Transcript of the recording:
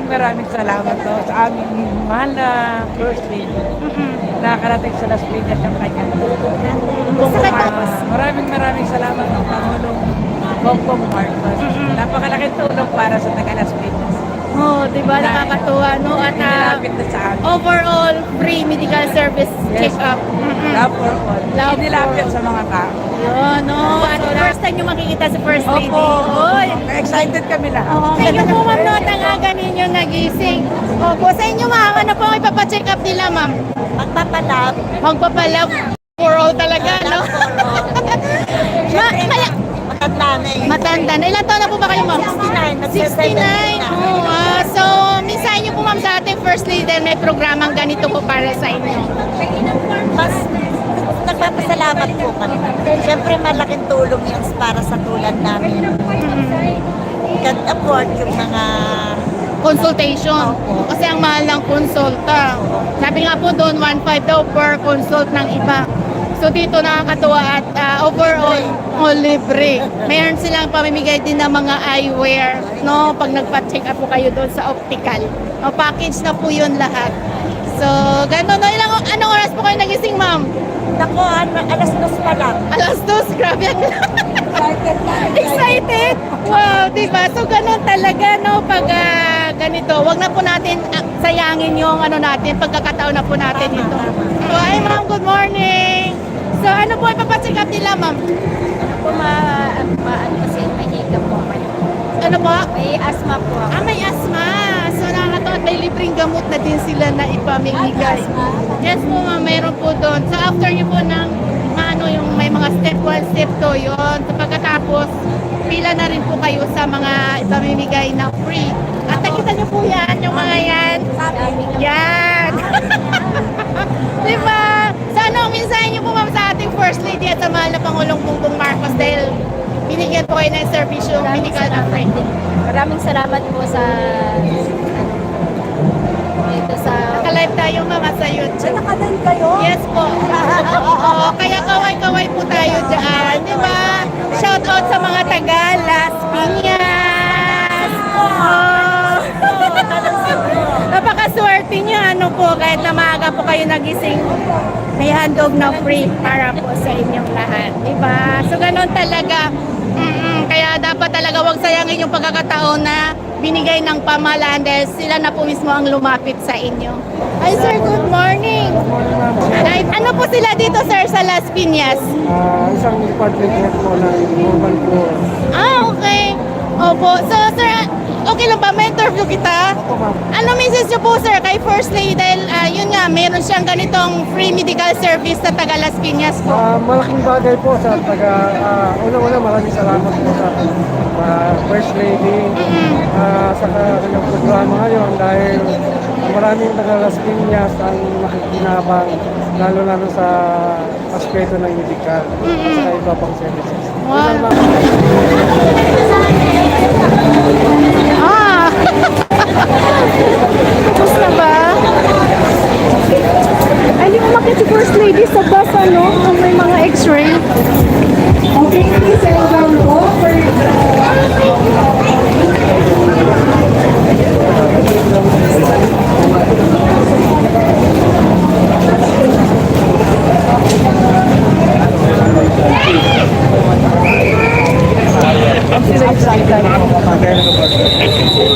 maraming salamat po sa aming mahal na first lady. Nakarating sa Las Piñas yung kanyang maraming salamat ng Pangulong Bongbong Marcos. Napakalaking tulong para sa taga Las Piñas. Oh, di ba? Nakakatuwa, no? At Inilapit na sa amin. overall, free medical service check-up. Love for all. Love Inilapit for sa mga tao. Yun, no? At first time nyo makikita si First Lady. Opo. Oy. Excited kami lahat. Sa inyo po, ma'am, no? Tangaga ninyo nagising. Opo, sa inyo, ma'am, ano po ang ipapacheck up nila, ma'am? Magpapalab. Magpapalab. For all talaga, no? Kaya, Matanda na eh. matanda na. Ilan taon na po ba kayo, ma'am? 69. 69. Oh, so, minsan nyo po, ma'am, sa ating First Lady, may programang ganito po para sa inyo. Mas nagpapasalamat po kami. Siyempre malaking tulong yan para sa tulad namin. Can afford yung mga Consultation. Opo. Kasi ang mahal ng konsulta. Sabi nga po doon, 1.5 daw per consult ng iba. So dito nakakatuwa at overall, libre. Mayroon silang pamimigay din ng mga eyewear, no? Pag nagpa-check up po kayo doon sa optical. No, package na po yun lahat. So, gano'n. No? Anong oras po kayo nagising, ma'am? Nako, alas 2 pa lang. Alas 2, grabe. Excited? Wow, diba? So, ganun talaga, no? Pag ganito, wag na po natin sayangin yung ano natin, pagkakataon na po natin ito. So, ay ma'am, good morning. So, ano po ipapacheck up nila, ma'am? Po ano kasi may hika po ako. Ano po? May asthma po ako. May asthma. So, nakakatawa, may libreng gamot na din sila na ipamimigay. Yes po, ma'am, mayroon po doon. So, after nyo po ng yung may mga step 1, step 2 yun. So, pagkatapos, pila na rin po kayo sa mga ipamimigay na free. At nakita nyo po yan, yung mga yan. Yan. Diba? So, ano, minsan nyo po, ma'am, sa ating First Lady at sa mahal na Pangulong Bongbong Marcos dahil binigyan po kayo ng service medical na free. Maraming salamat po sa dito sa Naka-live tayo, mama, sa YouTube. Nakadal kayo? Yes po. Oo, kaya kaway-kaway po tayo dyan. Di ba? Shout out sa mga taga Las Piñas. Oh. Napakaswerte niyo, ano po, kahit na maaga po kayo nagising, may handog na free para po sa inyong lahat. Di ba? So, ganun talaga. Kaya dapat talaga wag sayangin yung pagkakataon na binigay ng pamahalaan dahil sila na po mismo ang lumapit sa inyo. Hi sir, good morning. Ay, ano po sila dito sir sa Las Piñas? Isang department head po ng urban po. Okay. Opo. So sir, okay lang ba? May interview kita? Opo, ma'am. Ano message niyo po sir kay First Lady dahil yun nga, meron siyang ganitong free medical service sa taga Las Piñas po. Malaking bagay po sa taga, una-una maraming salamat po sa First Lady sa kanyang programa ngayon dahil maraming taga Las Piñas ang nakikinabang lalo na sa aspeto ng medical at sa iba pang services. Wow. Yun lang, Tapos na ba? Ay, hindi umakit si First Lady sa bus, ano? Kung may mga x-ray. Okay, please send down po for ma'am.